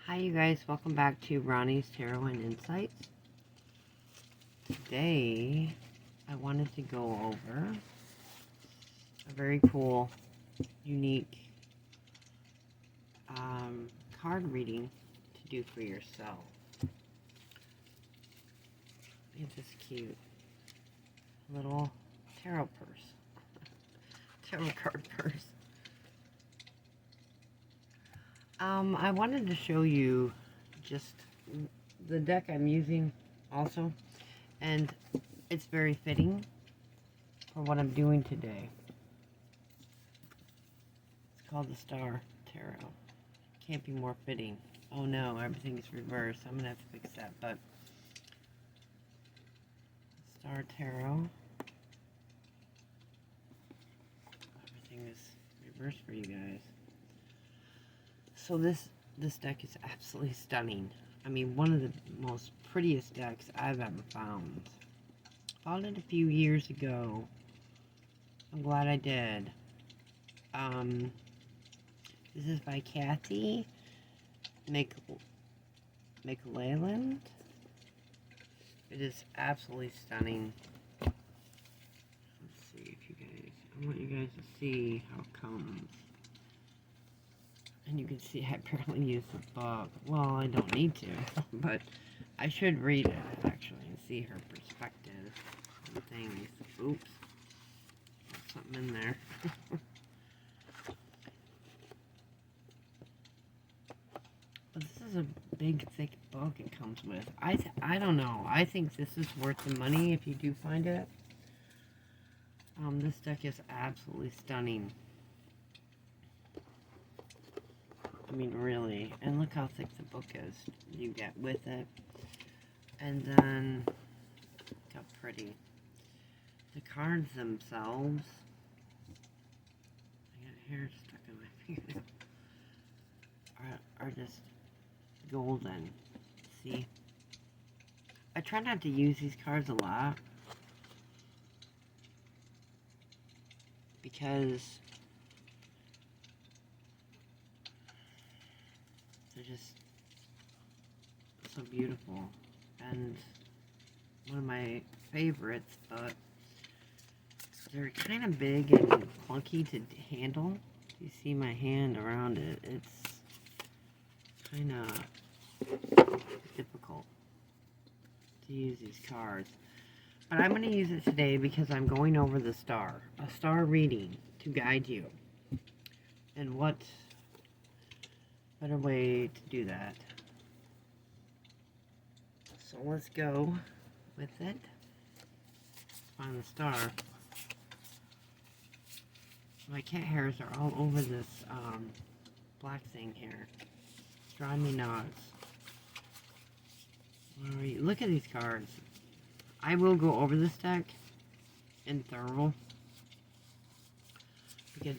Hi you guys, welcome back to Ronnie's Tarot and Insights. Today I wanted to go over a very cool, unique card reading to do for yourself. It's this cute little tarot purse, tarot card purse. I wanted to show you just the deck I'm using also, and it's very fitting for what I'm doing today. It's called the Star Tarot. Can't be more fitting. Oh no, everything's reversed. I'm gonna have to fix that, but Star Tarot. Everything is reversed for you guys. So this deck is absolutely stunning. I mean, one of the most prettiest decks I've ever found. Found it a few years ago. I'm glad I did. This is by Cathy McClelland. It is absolutely stunning. Let's see if you guys, I want you guys to see how it comes. And you can see I barely use the book. Well, I don't need to, but I should read it, actually, and see her perspective on things. Oops. There's something in there. But this is a big, thick book it comes with. I don't know. I think this is worth the money if you do find it. This deck is absolutely stunning. I mean, really. And look how thick the book is you get with it. And then, look how pretty. The cards themselves. I got hair stuck in my fingernail. Are just golden. See? I try not to use these cards a lot. Because they're just so beautiful, and one of my favorites, but they're kind of big and clunky to handle. You see my hand around it, it's kind of difficult to use these cards. But I'm going to use it today because I'm going over a star reading to guide you. And what better way to do that? So let's go with it. Let's find the star. My cat hairs are all over this black thing here. It's driving me nuts. Look at these cards. I will go over this deck in thorough because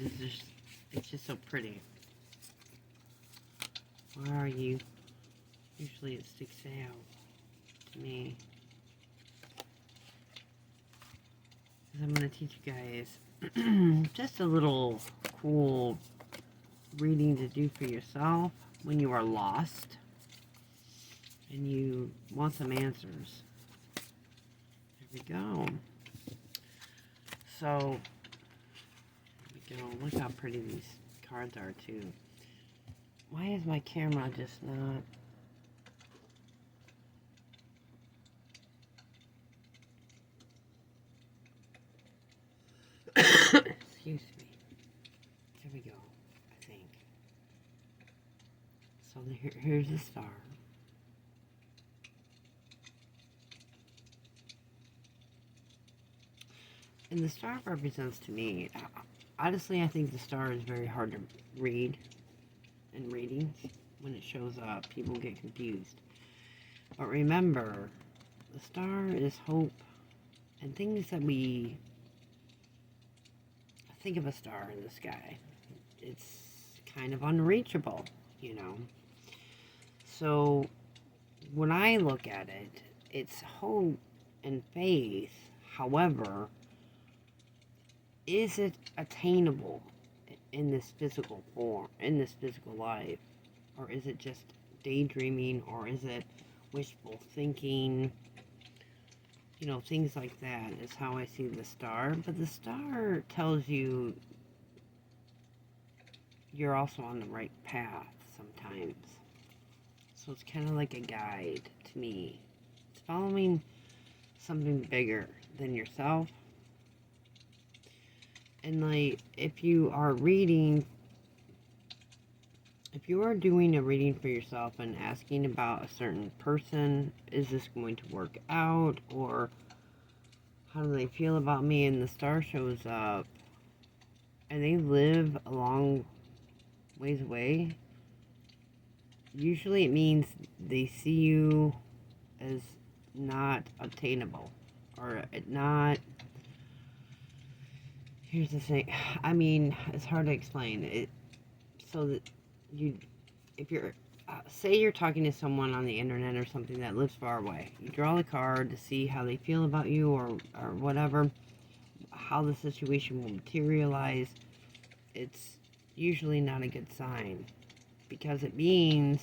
it's just so pretty. Where are you? Usually it sticks out to me. Because I'm going to teach you guys just a little cool reading to do for yourself when you are lost and you want some answers. There we go. So, there we go. Look how pretty these cards are too. Why is my camera just not... Excuse me. There we go, I think. So here's the star. And the star represents to me, honestly, I think the star is very hard to read in readings. When it shows up, people get confused. But remember, the star is hope and things that we think of a star in the sky. It's kind of unreachable, you know. So when I look at it, it's hope and faith. However, is it attainable in this physical form, in this physical life? Or is it just daydreaming, or is it wishful thinking? You know, things like that is how I see the star. But the star tells you you're also on the right path sometimes. So it's kind of like a guide to me. It's following something bigger than yourself. And like, if you are doing a reading for yourself and asking about a certain person, is this going to work out, or how do they feel about me, and the star shows up and they live a long ways away, usually it means they see you as not obtainable, or not. Here's the thing. I mean, it's hard to explain it. So that if you're, say you're talking to someone on the internet or something that lives far away, you draw the card to see how they feel about you, or whatever, how the situation will materialize. It's usually not a good sign, because it means,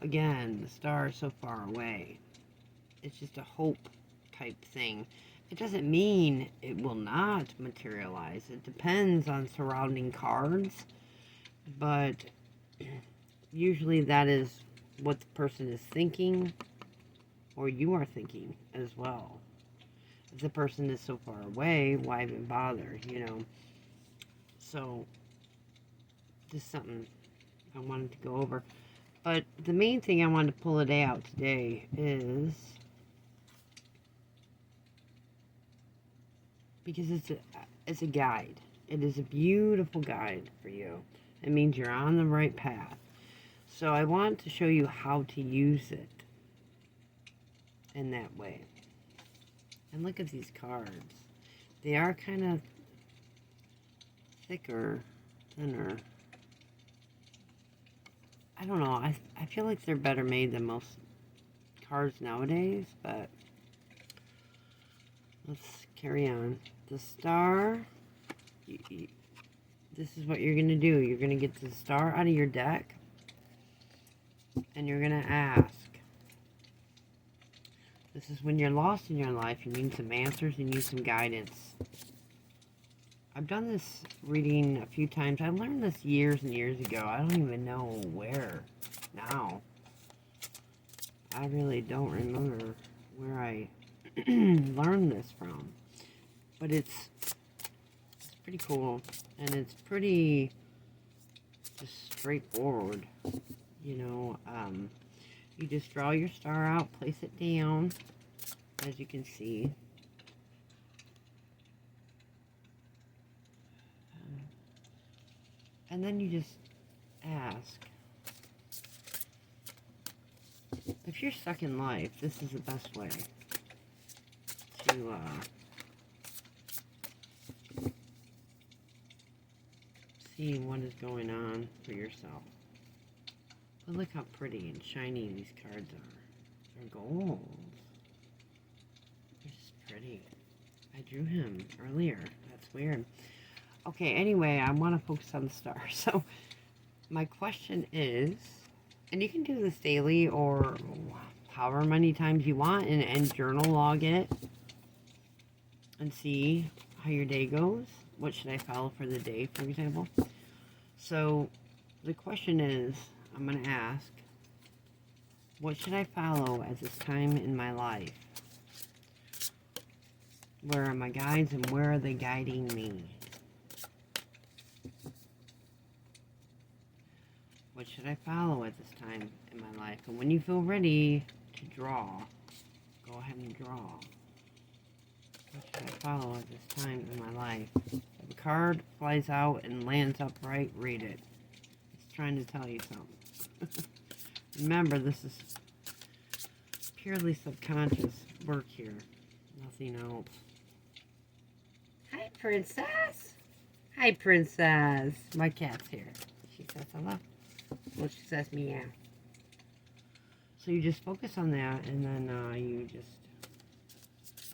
again, the star is so far away. It's just a hope type thing. It doesn't mean it will not materialize. It depends on surrounding cards, but usually that is what the person is thinking, or you are thinking as well. If the person is so far away, why even bother, you know? So, just something I wanted to go over. But the main thing I wanted to pull today out today is, because it's a guide. It is a beautiful guide for you. It means you're on the right path. So I want to show you how to use it in that way. And look at these cards. They are kind of thicker, thinner. I don't know. I feel like they're better made than most cards nowadays, but let's carry on. The star, this is what you're going to do. You're going to get the star out of your deck, and you're going to ask. This is when you're lost in your life. You need some answers. You need some guidance. I've done this reading a few times. I learned this years and years ago. I don't even know where now. I really don't remember where I learned this from. But it's pretty cool. And it's pretty just straightforward. You know, you just draw your star out, place it down, as you can see. And then you just ask. If you're stuck in life, this is the best way to see what is going on for yourself. But look how pretty and shiny these cards are. They're gold. They're just pretty. I drew him earlier. That's weird. Okay, anyway, I want to focus on the star. So, my question is, and you can do this daily or however many times you want, and journal log it and see how your day goes. What should I follow for the day, for example? So, the question is, I'm going to ask, what should I follow at this time in my life? Where are my guides, and where are they guiding me? What should I follow at this time in my life? And when you feel ready to draw, go ahead and draw. What should I follow at this time in my life? If a card flies out and lands upright, read it. It's trying to tell you something. Remember, this is purely subconscious work here. Nothing else. Hi, Princess. Hi, Princess. My cat's here. She says hello. Well, she says meow. So you just focus on that, and then you just,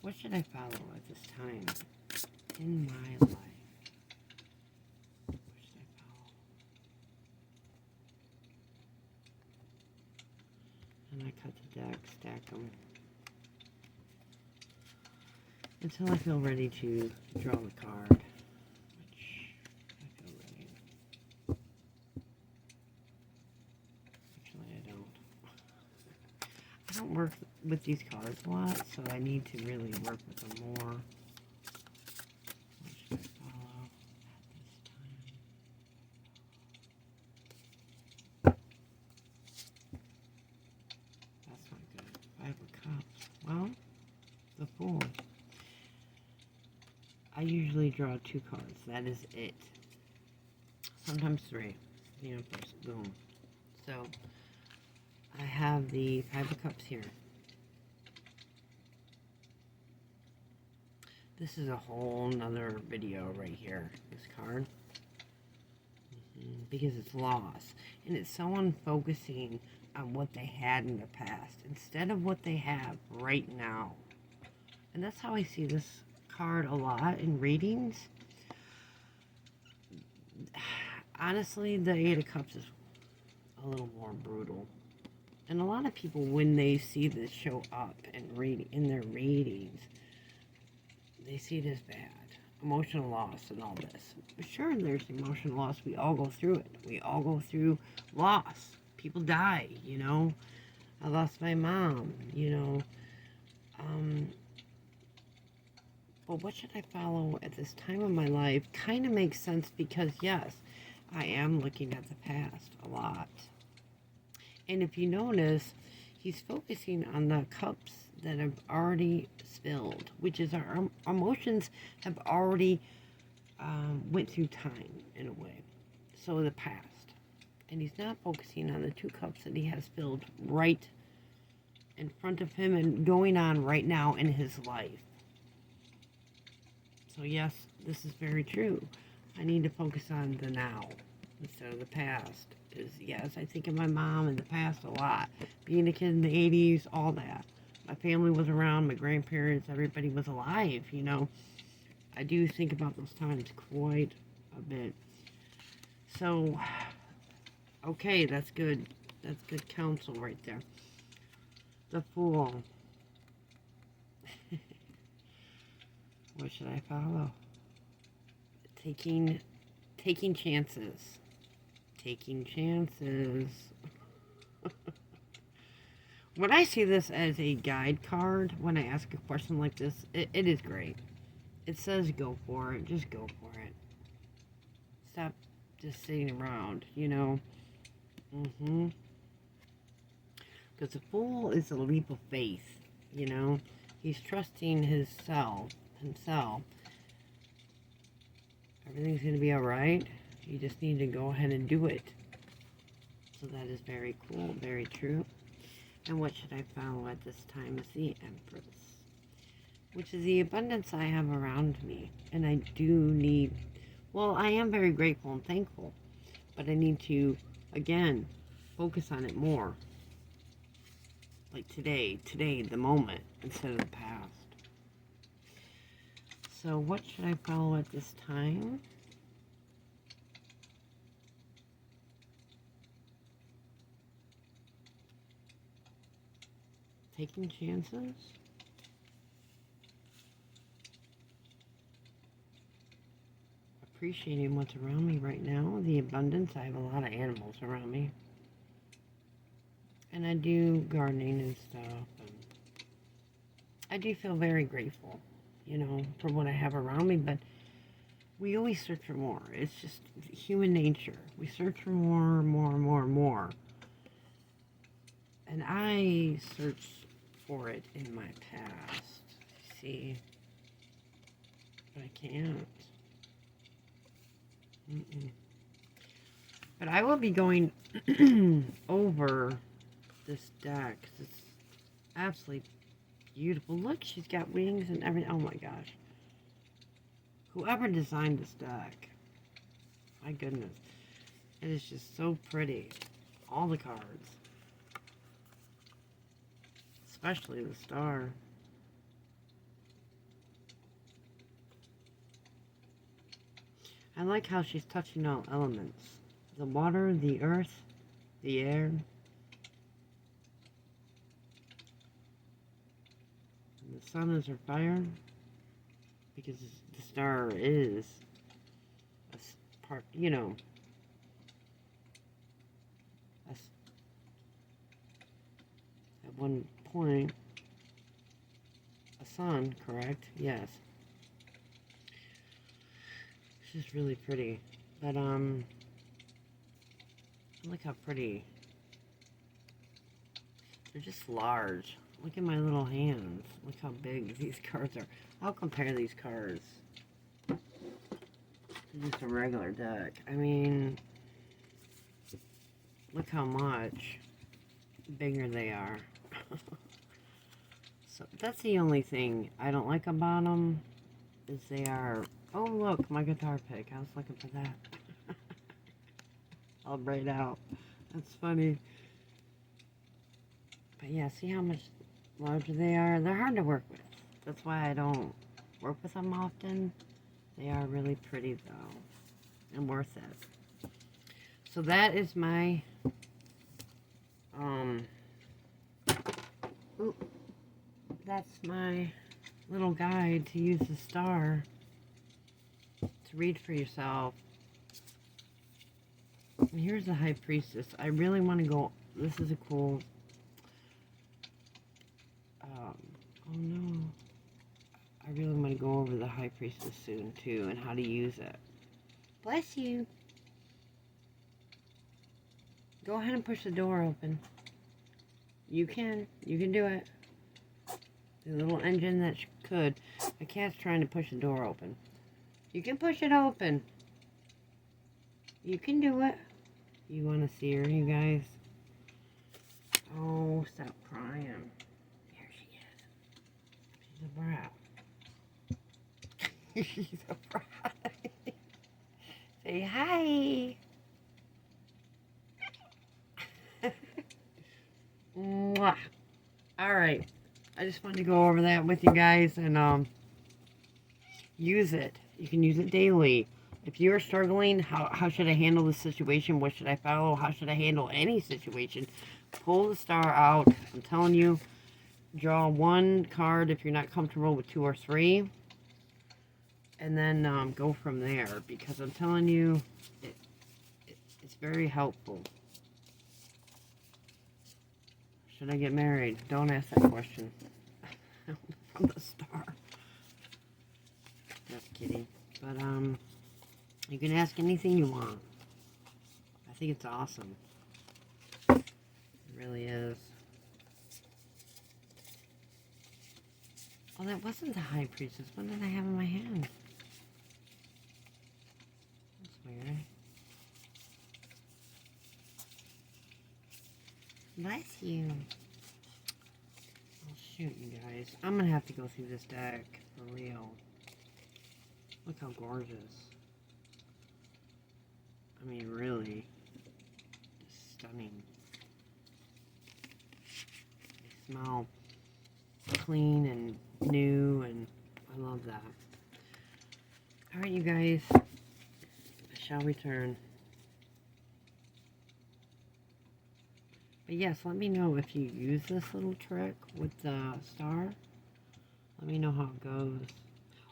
what should I follow at this time in my life? What should I follow? And I cut the deck, stack them. Until I feel ready to draw the card. Which I feel ready. Actually, I don't. I don't work with these cards a lot, so I need to really work with them more. What should I follow at this time? That's not good. 5 of Cups. Well, the Fool. I usually draw 2 cards. That is it. Sometimes 3. The Empress. Boom. So, I have the 5 of Cups here. This is a whole nother video right here. This card. Because it's loss. And it's someone focusing on what they had in the past instead of what they have right now. And that's how I see this card a lot in readings. Honestly, the 8 of Cups is a little more brutal. And a lot of people, when they see this show up and read in their readings, they see it as bad. Emotional loss and all this. Sure, there's emotional loss. We all go through it. We all go through loss. People die, you know. I lost my mom, you know. But what should I follow at this time of my life kind of makes sense because, yes, I am looking at the past a lot. And if you notice, he's focusing on the cups that have already spilled, which is our emotions have already went through time in a way. So the past. And he's not focusing on the 2 cups that he has spilled right in front of him and going on right now in his life. So yes, this is very true. I need to focus on the now instead of the past. Because yes, I think of my mom in the past a lot. Being a kid in the 80s, all that. My family was around, my grandparents, everybody was alive, you know. I do think about those times quite a bit. So, okay, that's good. That's good counsel right there. The Fool. What should I follow? Taking chances. Taking chances. When I see this as a guide card, when I ask a question like this, it is great. It says go for it. Just go for it. Stop just sitting around, you know. Because the Fool is a leap of faith, you know. He's trusting himself. Everything's going to be alright. You just need to go ahead and do it. So that is very cool, very true. And what should I follow at this time is the Empress, which is the abundance I have around me. And I do need, well, I am very grateful and thankful, but I need to, again, focus on it more. Like today, the moment, instead of the past. So what should I follow at this time? Taking chances. Appreciating what's around me right now. The abundance. I have a lot of animals around me. And I do gardening and stuff. And I do feel very grateful, you know, for what I have around me. But we always search for more. It's just human nature. We search for more. And I search for it in my past. See? But I can't. But I will be going over this deck. It's absolutely beautiful. Look, she's got wings and everything. Oh my gosh. Whoever designed this deck. My goodness. It is just so pretty. All the cards. Especially the star. I like how she's touching all elements. The water, the earth, the air. And the sun is our fire. Because the star is a part, you know, at one point, a sun, correct? Yes. It's just really pretty. But, look how pretty. They're just large. Look at my little hands. Look how big these cards are. I'll compare these cards to just a regular deck. I mean, look how much bigger they are. So that's the only thing I don't like about them, is they are... Oh, look, my guitar pick. I was looking for that. I'll braid out. That's funny. But yeah, see how much larger they are? They're hard to work with. That's why I don't work with them often. They are really pretty, though, and worth it. So that is my, that's my little guide to use the star to read for yourself. And here's the High Priestess. I really want to go, this is a cool, oh no, I really want to go over the High Priestess soon too, and how to use it. Bless you. Go ahead and push the door open. You can do it. The little engine that could. My cat's trying to push the door open. You can push it open. You can do it. You want to see her, you guys? Oh, stop crying. Here she is. She's a brat. She's a brat. Say hi. Mwah. All right. I just wanted to go over that with you guys and use it. You can use it daily. If you're struggling, how should I handle this situation? What should I follow? How should I handle any situation? Pull the star out. I'm telling you, draw one card if you're not comfortable with 2 or 3. And then go from there. Because I'm telling you, it's very helpful. Should I get married? Don't ask that question. From the star. Just kidding. But, you can ask anything you want. I think it's awesome. It really is. Oh, that wasn't the High Priestess. What did I have in my hand? That's weird. Bless you. Oh, shoot, you guys. I'm going to have to go through this deck. For real. Look how gorgeous. I mean, really. Just stunning. They smell clean and new, and I love that. Alright, you guys. I shall return. But yes, let me know if you use this little trick with the star. Let me know how it goes.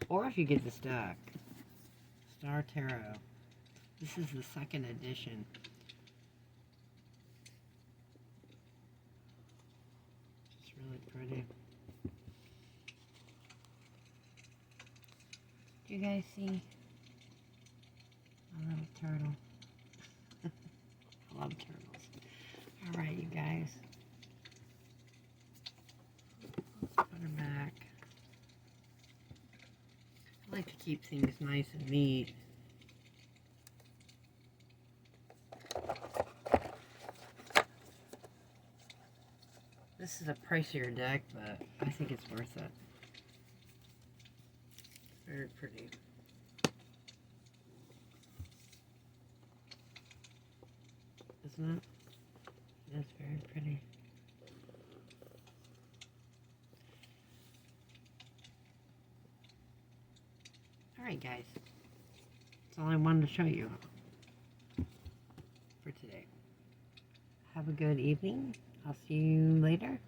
Or if you get this deck. Star Tarot. This is the 2nd edition. It's really pretty. Do you guys see my little turtle? I love turtles. Alright, you guys. Let's put her back. I like to keep things nice and neat. This is a pricier deck, but I think it's worth it. Very pretty. Isn't it? It is very pretty. Alright guys, that's all I wanted to show you for today. Have a good evening. I'll see you later.